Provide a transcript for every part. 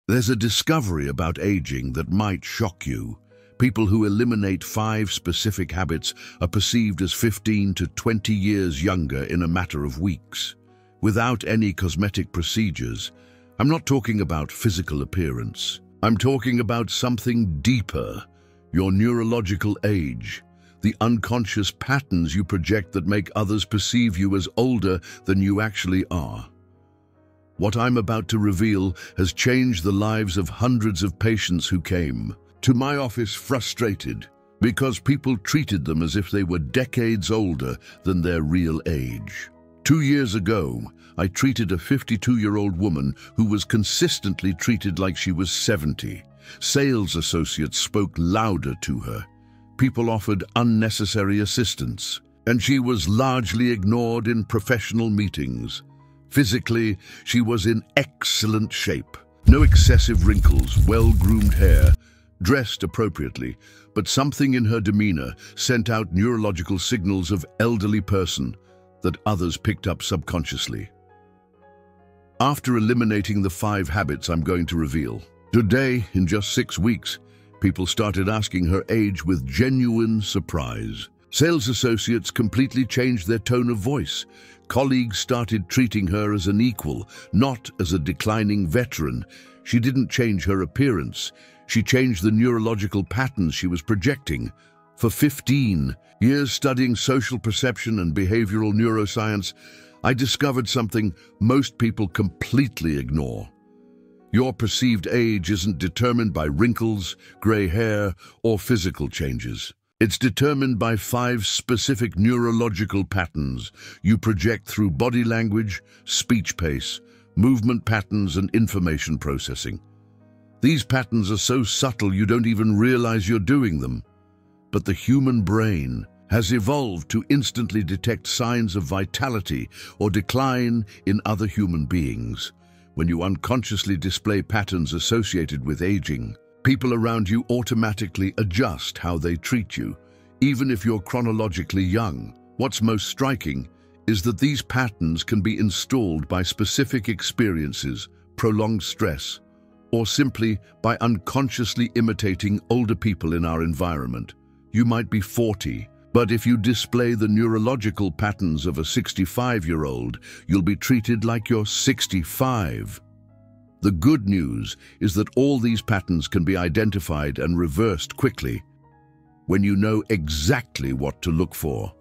There's a discovery about aging that might shock you. People who eliminate 5 specific habits are perceived as 15 to 20 years younger in a matter of weeks, without any cosmetic procedures. I'm not talking about physical appearance. I'm talking about something deeper, your neurological age, the unconscious patterns you project that make others perceive you as older than you actually are. What I'm about to reveal has changed the lives of hundreds of patients who came to my office frustrated because people treated them as if they were decades older than their real age. 2 years ago, I treated a 52-year-old woman who was consistently treated like she was 70. Sales associates spoke louder to her. People offered unnecessary assistance, and she was largely ignored in professional meetings. Physically, she was in excellent shape. No excessive wrinkles, well-groomed hair, dressed appropriately, but something in her demeanor sent out neurological signals of elderly person that others picked up subconsciously. After eliminating the 5 habits I'm going to reveal, today, in just 6 weeks, people started asking her age with genuine surprise. Sales associates completely changed their tone of voice. Colleagues started treating her as an equal, not as a declining veteran. She didn't change her appearance. She changed the neurological patterns she was projecting. For 15 years studying social perception and behavioral neuroscience, I discovered something most people completely ignore. Your perceived age isn't determined by wrinkles, gray hair, or physical changes. It's determined by 5 specific neurological patterns you project through body language, speech pace, movement patterns, and information processing. These patterns are so subtle you don't even realize you're doing them. But the human brain has evolved to instantly detect signs of vitality or decline in other human beings. When you unconsciously display patterns associated with aging, people around you automatically adjust how they treat you, even if you're chronologically young. What's most striking is that these patterns can be installed by specific experiences, prolonged stress, or simply by unconsciously imitating older people in our environment. You might be 40, but if you display the neurological patterns of a 65-year-old, you'll be treated like you're 65. The good news is that all these patterns can be identified and reversed quickly when you know exactly what to look for.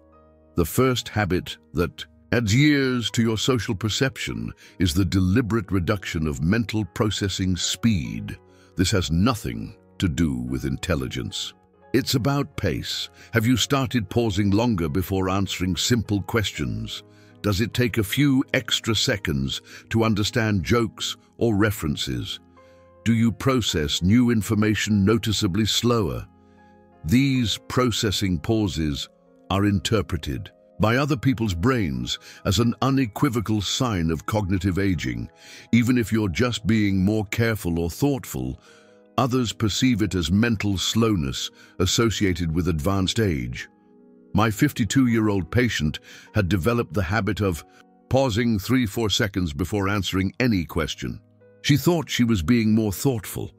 The first habit that adds years to your social perception is the deliberate reduction of mental processing speed. This has nothing to do with intelligence. It's about pace. Have you started pausing longer before answering simple questions? Does it take a few extra seconds to understand jokes or references? Do you process new information noticeably slower? These processing pauses are interpreted by other people's brains as an unequivocal sign of cognitive aging. Even if you're just being more careful or thoughtful, others perceive it as mental slowness associated with advanced age. My 52-year-old patient had developed the habit of pausing 3-4 seconds before answering any question. She thought she was being more thoughtful.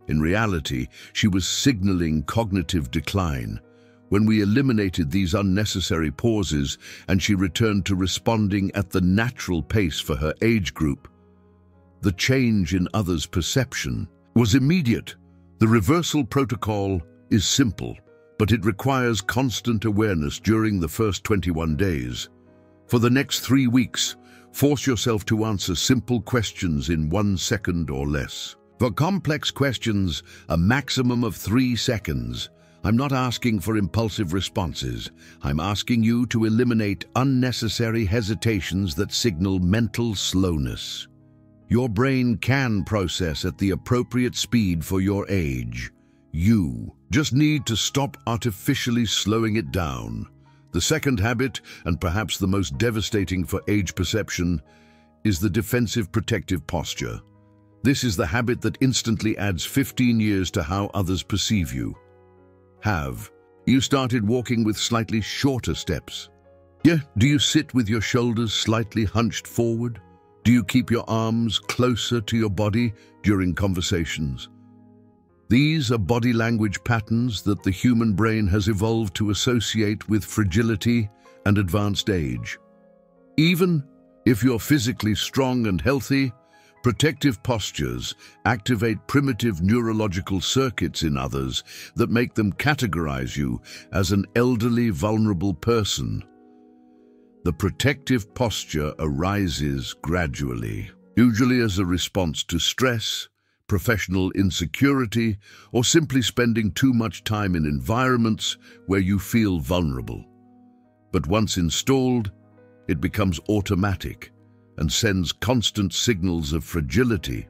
In reality, she was signaling cognitive decline. When we eliminated these unnecessary pauses and she returned to responding at the natural pace for her age group, the change in others' perception was immediate. The reversal protocol is simple, but it requires constant awareness during the first 21 days. For the next 3 weeks, force yourself to answer simple questions in 1 second or less. For complex questions, a maximum of 3 seconds. I'm not asking for impulsive responses. I'm asking you to eliminate unnecessary hesitations that signal mental slowness. Your brain can process at the appropriate speed for your age. You just need to stop artificially slowing it down. The second habit, and perhaps the most devastating for age perception, is the defensive protective posture. This is the habit that instantly adds 15 years to how others perceive you. Have you started walking with slightly shorter steps? Yeah, do you sit with your shoulders slightly hunched forward? Do you keep your arms closer to your body during conversations? These are body language patterns that the human brain has evolved to associate with fragility and advanced age. Even if you're physically strong and healthy, protective postures activate primitive neurological circuits in others that make them categorize you as an elderly, vulnerable person. The protective posture arises gradually, usually as a response to stress, professional insecurity, or simply spending too much time in environments where you feel vulnerable. But once installed, it becomes automatic and sends constant signals of fragility.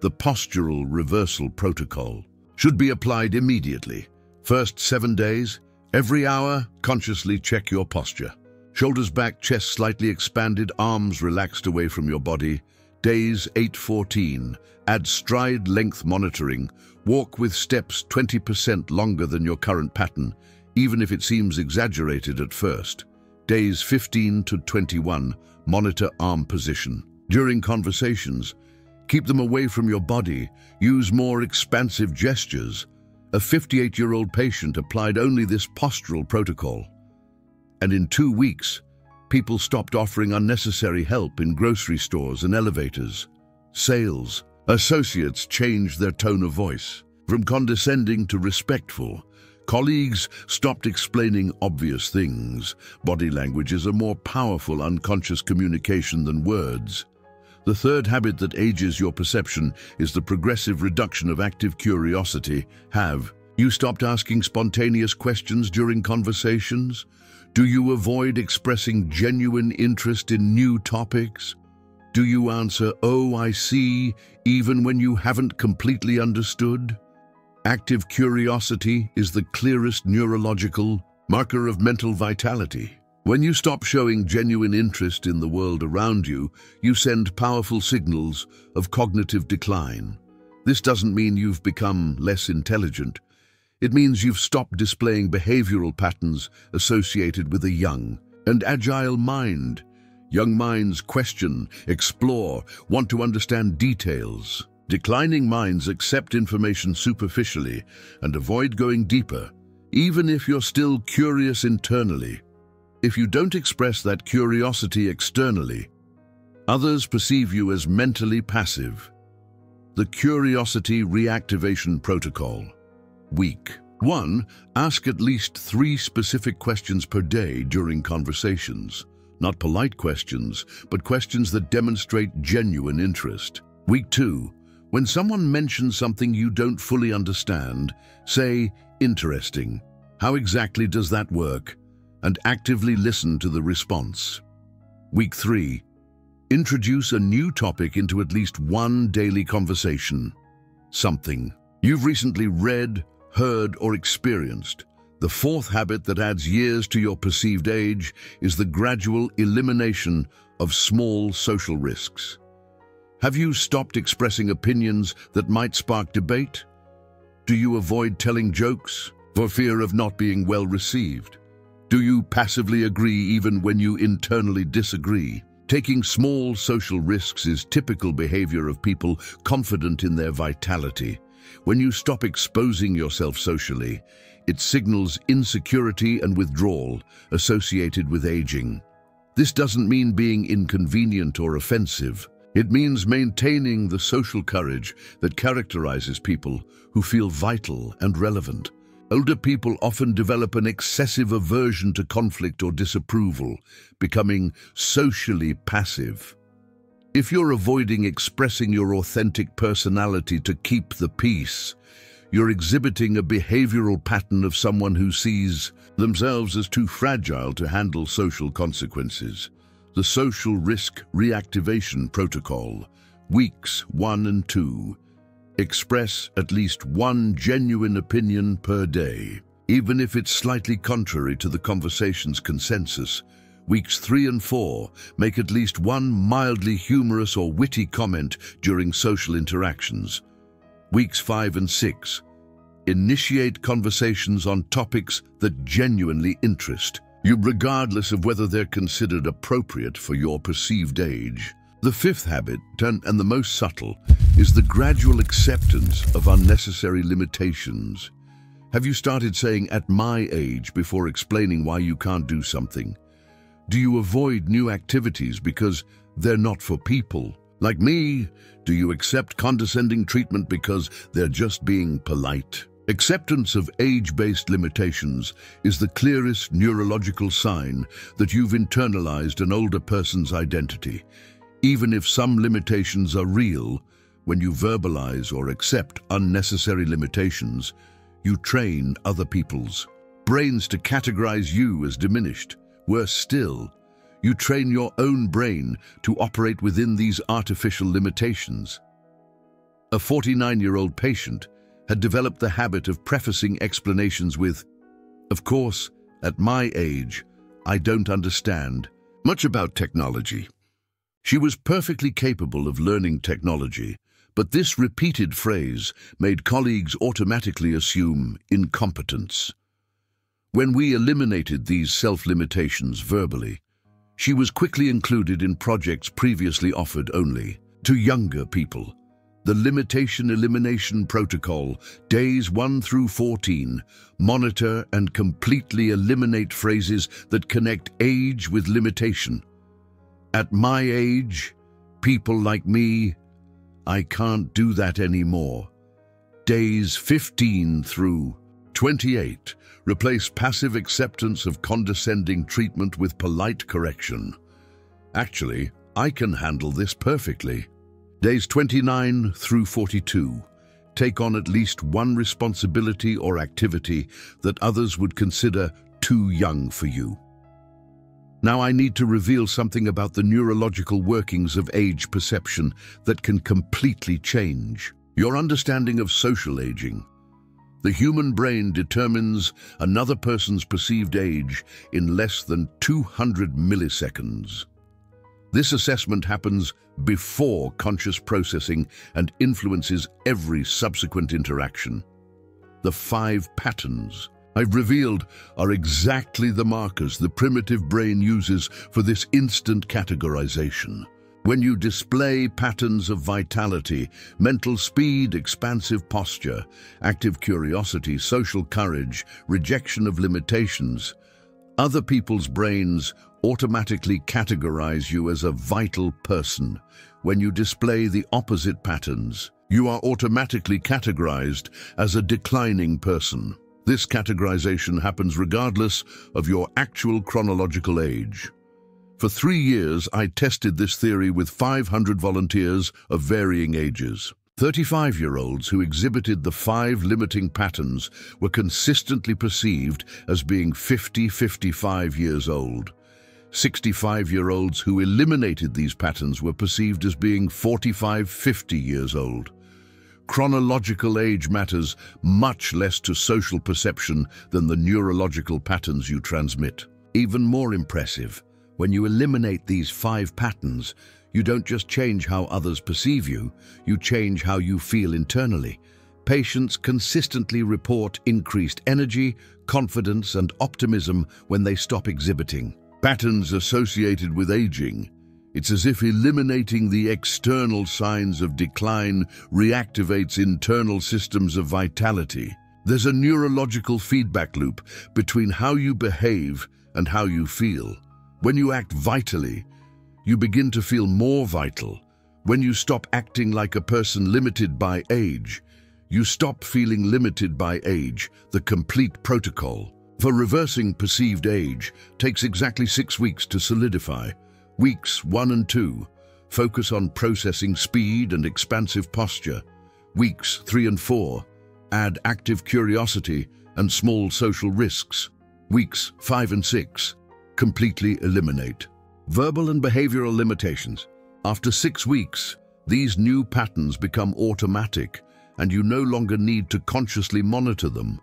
The postural reversal protocol should be applied immediately. First 7 days, every hour, consciously check your posture. Shoulders back, chest slightly expanded, arms relaxed away from your body. Days 8-14, add stride length monitoring. Walk with steps 20% longer than your current pattern, even if it seems exaggerated at first. Days 15-21, monitor arm position. During conversations, keep them away from your body. Use more expansive gestures. A 58-year-old patient applied only this postural protocol. And in 2 weeks, people stopped offering unnecessary help in grocery stores and elevators. Sales associates changed their tone of voice, from condescending to respectful. Colleagues stopped explaining obvious things. Body language is a more powerful unconscious communication than words. The third habit that ages your perception is the progressive reduction of active curiosity. Have you stopped asking spontaneous questions during conversations? Do you avoid expressing genuine interest in new topics? Do you answer, "Oh, I see," even when you haven't completely understood? Active curiosity is the clearest neurological marker of mental vitality. When you stop showing genuine interest in the world around you, you send powerful signals of cognitive decline. This doesn't mean you've become less intelligent. It means you've stopped displaying behavioral patterns associated with a young and agile mind. Young minds question, explore, want to understand details. Declining minds accept information superficially and avoid going deeper, even if you're still curious internally. If you don't express that curiosity externally, others perceive you as mentally passive. The Curiosity Reactivation Protocol. Week 1. Ask at least 3 specific questions per day during conversations. Not polite questions, but questions that demonstrate genuine interest. Week 2. When someone mentions something you don't fully understand, say, "Interesting. How exactly does that work?" and actively listen to the response. Week 3. Introduce a new topic into at least one daily conversation. Something you've recently read, heard, or experienced. The fourth habit that adds years to your perceived age is the gradual elimination of small social risks. Have you stopped expressing opinions that might spark debate? Do you avoid telling jokes for fear of not being well received? Do you passively agree even when you internally disagree? Taking small social risks is typical behavior of people confident in their vitality. When you stop exposing yourself socially, it signals insecurity and withdrawal associated with aging. This doesn't mean being inconvenient or offensive. It means maintaining the social courage that characterizes people who feel vital and relevant. Older people often develop an excessive aversion to conflict or disapproval, becoming socially passive. If you're avoiding expressing your authentic personality to keep the peace, you're exhibiting a behavioral pattern of someone who sees themselves as too fragile to handle social consequences. The Social Risk Reactivation Protocol, Weeks 1 and 2. Express at least one genuine opinion per day, even if it's slightly contrary to the conversation's consensus. Weeks 3 and 4, make at least one mildly humorous or witty comment during social interactions. Weeks 5 and 6, initiate conversations on topics that genuinely interest you, regardless of whether they're considered appropriate for your perceived age. The fifth habit, and the most subtle, is the gradual acceptance of unnecessary limitations. Have you started saying "at my age" before explaining why you can't do something? Do you avoid new activities because they're not for people like me? Do you accept condescending treatment because they're just being polite? Acceptance of age-based limitations is the clearest neurological sign that you've internalized an older person's identity. Even if some limitations are real, when you verbalize or accept unnecessary limitations, you train other people's brains to categorize you as diminished. Worse still, you train your own brain to operate within these artificial limitations. A 49-year-old patient had developed the habit of prefacing explanations with, "Of course, at my age, I don't understand much about technology." She was perfectly capable of learning technology, but this repeated phrase made colleagues automatically assume incompetence. When we eliminated these self-limitations verbally, she was quickly included in projects previously offered only to younger people. The Limitation Elimination Protocol, days 1 through 14, monitor and completely eliminate phrases that connect age with limitation. At my age, people like me, I can't do that anymore. Days 15 through 28, replace passive acceptance of condescending treatment with polite correction. Actually, I can handle this perfectly. Days 29 through 42, take on at least one responsibility or activity that others would consider too young for you. Now I need to reveal something about the neurological workings of age perception that can completely change your understanding of social aging. The human brain determines another person's perceived age in less than 200 milliseconds. This assessment happens before conscious processing and influences every subsequent interaction. The 5 patterns I've revealed are exactly the markers the primitive brain uses for this instant categorization. When you display patterns of vitality, mental speed, expansive posture, active curiosity, social courage, rejection of limitations, other people's brains automatically categorize you as a vital person. When you display the opposite patterns, you are automatically categorized as a declining person. This categorization happens regardless of your actual chronological age. For 3 years, I tested this theory with 500 volunteers of varying ages. 35-year-olds who exhibited the 5 limiting patterns were consistently perceived as being 55 years old. 65-year-olds who eliminated these patterns were perceived as being 50 years old. Chronological age matters much less to social perception than the neurological patterns you transmit. Even more impressive, when you eliminate these 5 patterns, you don't just change how others perceive you, you change how you feel internally. Patients consistently report increased energy, confidence, and optimism when they stop exhibiting patterns associated with aging. It's as if eliminating the external signs of decline reactivates internal systems of vitality. There's a neurological feedback loop between how you behave and how you feel. When you act vitally, you begin to feel more vital. When you stop acting like a person limited by age, you stop feeling limited by age. The complete protocol for reversing perceived age takes exactly 6 weeks to solidify. Weeks 1 and 2 focus on processing speed and expansive posture. Weeks 3 and 4 add active curiosity and small social risks. Weeks 5 and 6 completely eliminate verbal and behavioral limitations. After 6 weeks, these new patterns become automatic and you no longer need to consciously monitor them.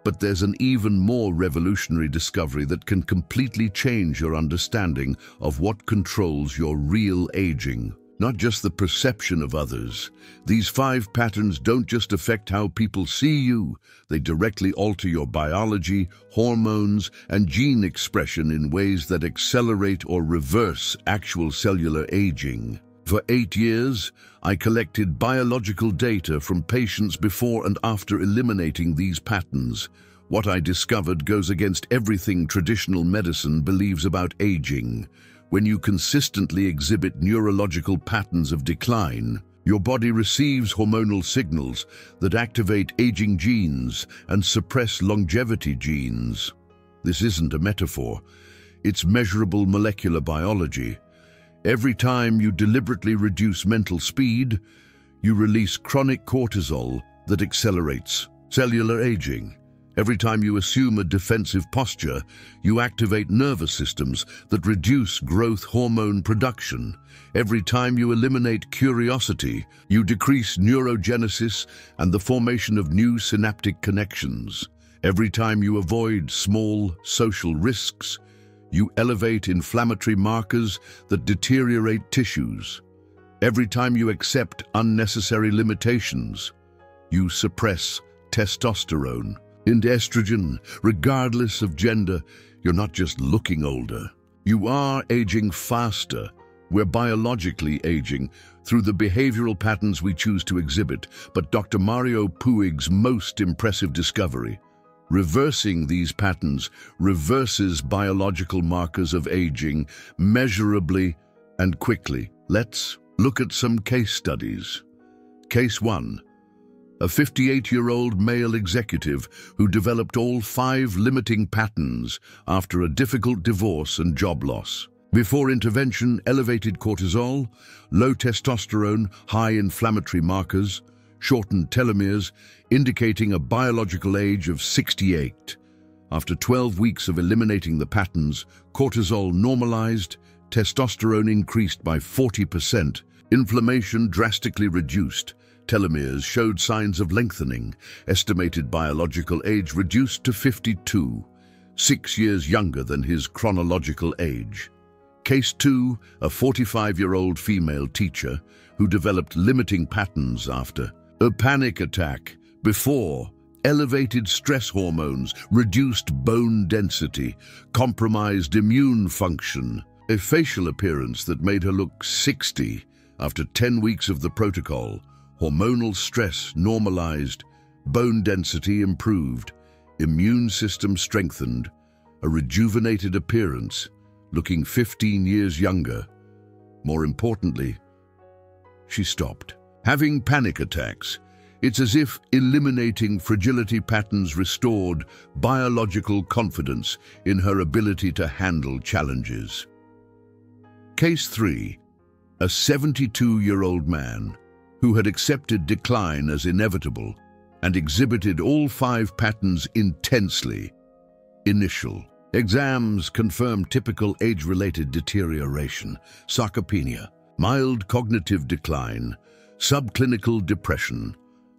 But there's an even more revolutionary discovery that can completely change your understanding of what controls your real aging, not just the perception of others. These 5 patterns don't just affect how people see you, they directly alter your biology, hormones, and gene expression in ways that accelerate or reverse actual cellular aging. For 8 years, I collected biological data from patients before and after eliminating these patterns. What I discovered goes against everything traditional medicine believes about aging. When you consistently exhibit neurological patterns of decline, your body receives hormonal signals that activate aging genes and suppress longevity genes. This isn't a metaphor. It's measurable molecular biology. Every time you deliberately reduce mental speed, you release chronic cortisol that accelerates cellular aging. Every time you assume a defensive posture, you activate nervous systems that reduce growth hormone production. Every time you eliminate curiosity, you decrease neurogenesis and the formation of new synaptic connections. Every time you avoid small social risks, you elevate inflammatory markers that deteriorate tissues. Every time you accept unnecessary limitations, you suppress testosterone and estrogen. Regardless of gender, you're not just looking older. You are aging faster. We're biologically aging through the behavioral patterns we choose to exhibit. But Dr. Mario Puig's most impressive discovery: reversing these patterns reverses biological markers of aging measurably and quickly. Let's look at some case studies. Case 1. A 58-year-old male executive who developed all 5 limiting patterns after a difficult divorce and job loss. Before intervention, elevated cortisol, low testosterone, high inflammatory markers, shortened telomeres, indicating a biological age of 68. After 12 weeks of eliminating the patterns, cortisol normalized, testosterone increased by 40%, inflammation drastically reduced, telomeres showed signs of lengthening, estimated biological age reduced to 52, 6 years younger than his chronological age. Case 2, a 45-year-old female teacher who developed limiting patterns after a panic attack. Before, elevated stress hormones reduced bone density, compromised immune function, a facial appearance that made her look 60. After 10 weeks of the protocol, hormonal stress normalized, bone density improved, immune system strengthened, a rejuvenated appearance, looking 15 years younger. More importantly, she stopped having panic attacks. It's as if eliminating fragility patterns restored biological confidence in her ability to handle challenges. Case 3. A 72-year-old man who had accepted decline as inevitable and exhibited all 5 patterns intensely. Initial exams confirmed typical age-related deterioration, sarcopenia, mild cognitive decline, subclinical depression.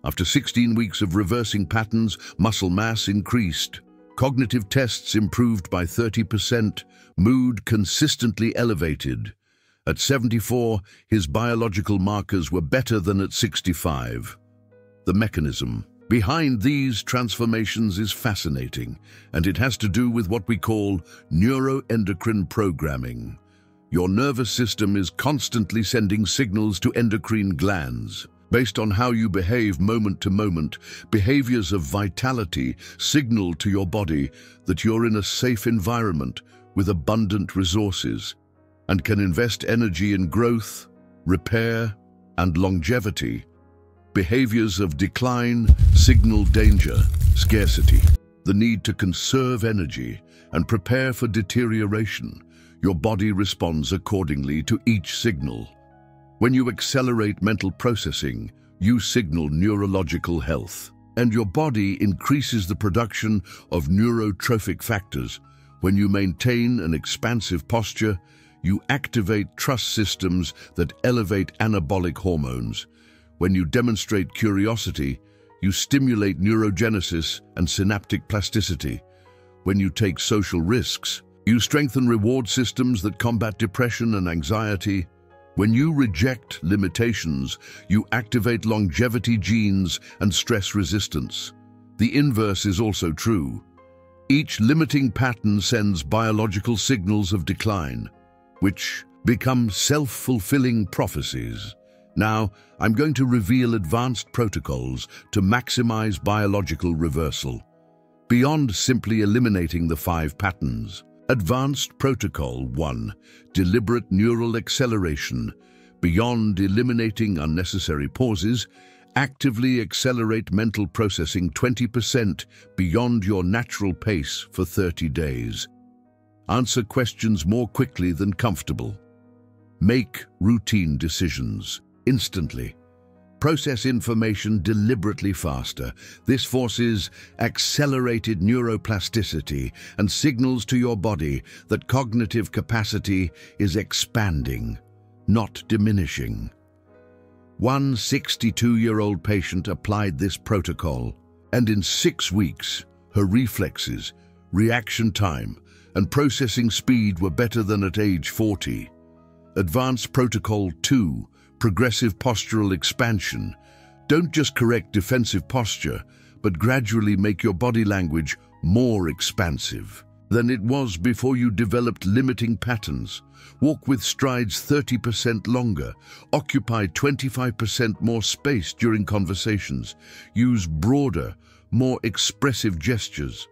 After 16 weeks of reversing patterns, muscle mass increased, cognitive tests improved by 30%, mood consistently elevated. At 74, his biological markers were better than at 65. The mechanism behind these transformations is fascinating, and it has to do with what we call neuroendocrine programming. Your nervous system is constantly sending signals to endocrine glands. Based on how you behave moment to moment, behaviors of vitality signal to your body that you're in a safe environment with abundant resources and can invest energy in growth, repair, and longevity. Behaviors of decline signal danger, scarcity, the need to conserve energy and prepare for deterioration. Your body responds accordingly to each signal. When you accelerate mental processing, you signal neurological health, and your body increases the production of neurotrophic factors. When you maintain an expansive posture, you activate trust systems that elevate anabolic hormones. When you demonstrate curiosity, you stimulate neurogenesis and synaptic plasticity. When you take social risks, you strengthen reward systems that combat depression and anxiety. When you reject limitations, you activate longevity genes and stress resistance. The inverse is also true. Each limiting pattern sends biological signals of decline, which become self-fulfilling prophecies. Now, I'm going to reveal advanced protocols to maximize biological reversal. Beyond simply eliminating the 5 patterns. Advanced Protocol 1. Deliberate neural acceleration. Beyond eliminating unnecessary pauses, actively accelerate mental processing 20% beyond your natural pace for 30 days. Answer questions more quickly than comfortable. Make routine decisions instantly. Process information deliberately faster. This forces accelerated neuroplasticity and signals to your body that cognitive capacity is expanding, not diminishing. One 62-year-old patient applied this protocol, and in 6 weeks, her reflexes, reaction time, and processing speed were better than at age 40. Advanced Protocol 2. Progressive postural expansion. Don't just correct defensive posture, but gradually make your body language more expansive than it was before you developed limiting patterns. Walk with strides 30% longer. Occupy 25% more space during conversations. Use broader, more expressive gestures.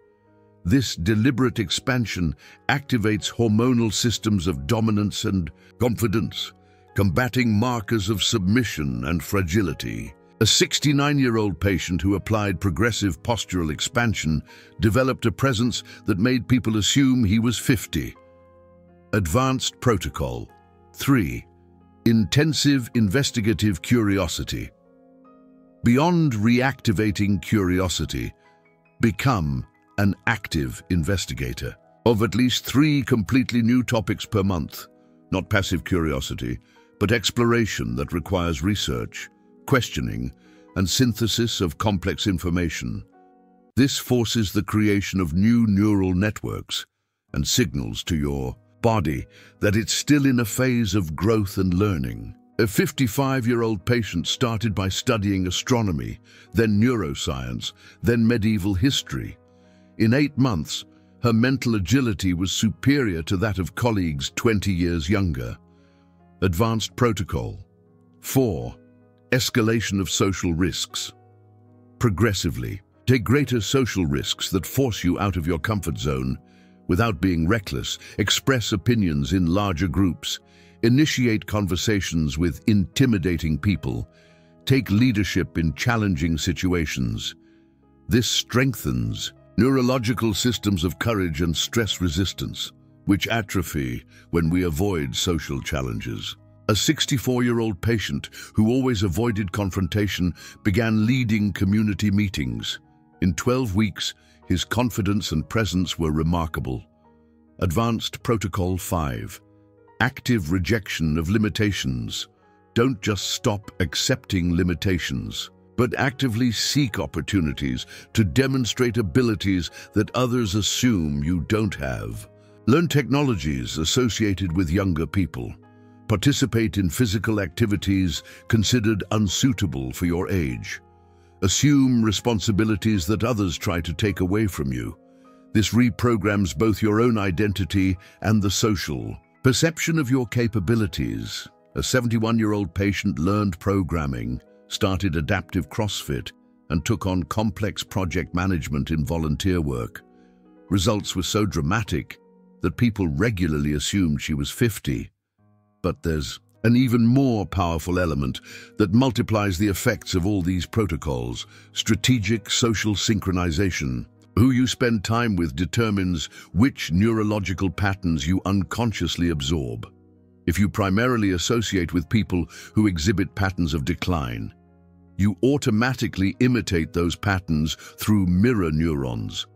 This deliberate expansion activates hormonal systems of dominance and confidence, combating markers of submission and fragility. A 69-year-old patient who applied progressive postural expansion developed a presence that made people assume he was 50. Advanced Protocol 3. Intensive investigative curiosity. Beyond reactivating curiosity, become an active investigator of at least 3 completely new topics per month. Not passive curiosity, but exploration that requires research, questioning, and synthesis of complex information. This forces the creation of new neural networks and signals to your body that it's still in a phase of growth and learning. A 55-year-old patient started by studying astronomy, then neuroscience, then medieval history. In 8 months, her mental agility was superior to that of colleagues 20 years younger. Advanced Protocol 4. Escalation of social risks. Progressively, take greater social risks that force you out of your comfort zone. Without being reckless, express opinions in larger groups. Initiate conversations with intimidating people. Take leadership in challenging situations. This strengthens neurological systems of courage and stress resistance, which atrophy when we avoid social challenges. A 64-year-old patient who always avoided confrontation began leading community meetings. In 12 weeks, his confidence and presence were remarkable. Advanced Protocol 5. Active rejection of limitations. Don't just stop accepting limitations, but actively seek opportunities to demonstrate abilities that others assume you don't have. Learn technologies associated with younger people. Participate in physical activities considered unsuitable for your age. Assume responsibilities that others try to take away from you. This reprograms both your own identity and the social perception of your capabilities. A 71-year-old patient learned programming, started adaptive CrossFit, and took on complex project management in volunteer work. Results were so dramatic that people regularly assumed she was 50. But there's an even more powerful element that multiplies the effects of all these protocols: strategic social synchronization. Who you spend time with determines which neurological patterns you unconsciously absorb. If you primarily associate with people who exhibit patterns of decline, you automatically imitate those patterns through mirror neurons.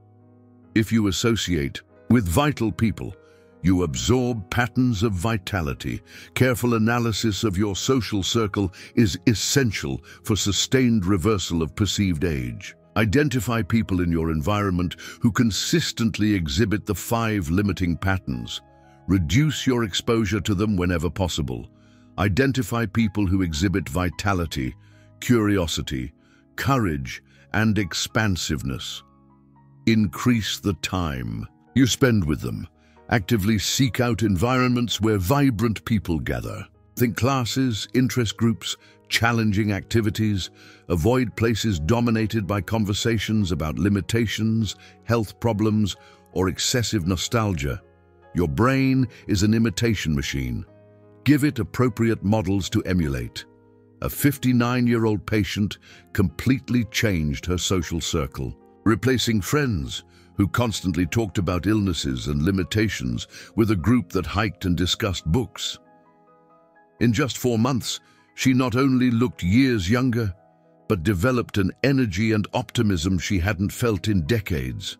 If you associate with vital people, you absorb patterns of vitality. Careful analysis of your social circle is essential for sustained reversal of perceived age. Identify people in your environment who consistently exhibit the 5 limiting patterns. Reduce your exposure to them whenever possible. Identify people who exhibit vitality, curiosity, courage, and expansiveness. Increase the time you spend with them. Actively seek out environments where vibrant people gather. Think classes, interest groups, challenging activities. Avoid places dominated by conversations about limitations, health problems, or excessive nostalgia. Your brain is an imitation machine. Give it appropriate models to emulate. A 59-year-old patient completely changed her social circle, replacing friends who constantly talked about illnesses and limitations with a group that hiked and discussed books. In just 4 months, she not only looked years younger, but developed an energy and optimism she hadn't felt in decades.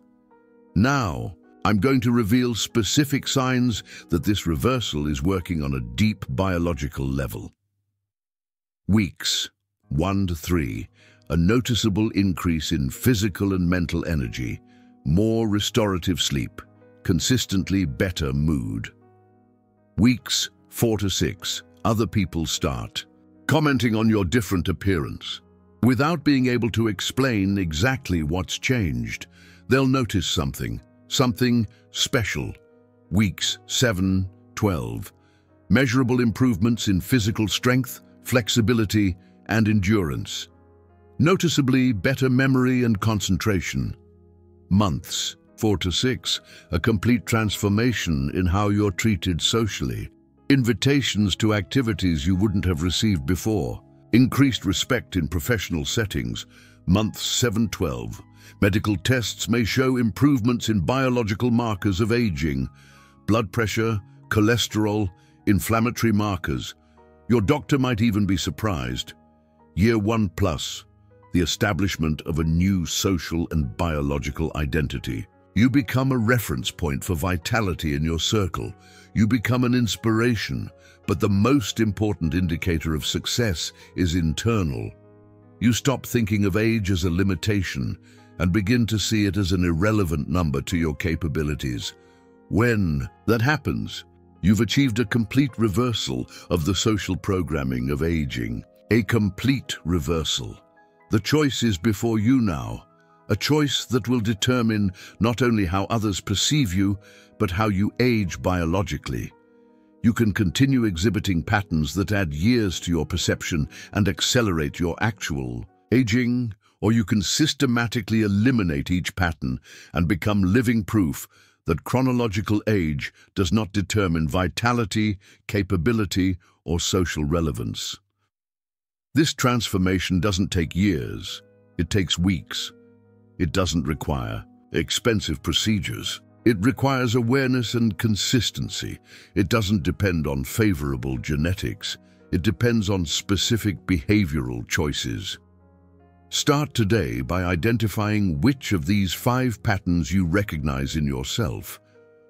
Now, I'm going to reveal specific signs that this reversal is working on a deep biological level. Weeks 1 to 3, a noticeable increase in physical and mental energy, more restorative sleep, consistently better mood. Weeks 4 to 6, other people start commenting on your different appearance. Without being able to explain exactly what's changed, they'll notice something special. Weeks 7, 12, measurable improvements in physical strength, flexibility, and endurance. Noticeably better memory and concentration. Months 4 to 6, a complete transformation in how you're treated socially. Invitations to activities you wouldn't have received before. Increased respect in professional settings. Months 7-12. Medical tests may show improvements in biological markers of aging. Blood pressure, cholesterol, inflammatory markers. Your doctor might even be surprised. Year 1+, the establishment of a new social and biological identity. You become a reference point for vitality in your circle. You become an inspiration, but the most important indicator of success is internal. You stop thinking of age as a limitation and begin to see it as an irrelevant number to your capabilities. When that happens, you've achieved a complete reversal of the social programming of aging. A complete reversal. The choice is before you now. A choice that will determine not only how others perceive you, but how you age biologically. You can continue exhibiting patterns that add years to your perception and accelerate your actual aging, or you can systematically eliminate each pattern and become living proof that chronological age does not determine vitality, capability, or social relevance. This transformation doesn't take years, it takes weeks. It doesn't require expensive procedures. It requires awareness and consistency. It doesn't depend on favorable genetics. It depends on specific behavioral choices. Start today by identifying which of these 5 patterns you recognize in yourself.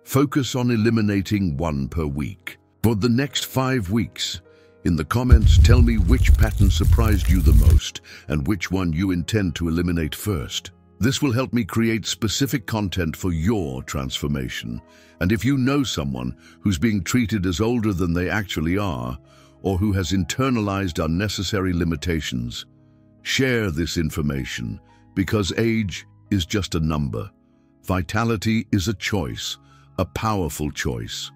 Focus on eliminating 1 per week. For the next 5 weeks, in the comments, tell me which pattern surprised you the most and which one you intend to eliminate first. This will help me create specific content for your transformation. And if you know someone who's being treated as older than they actually are, or who has internalized unnecessary limitations, share this information, because age is just a number. Vitality is a choice, a powerful choice.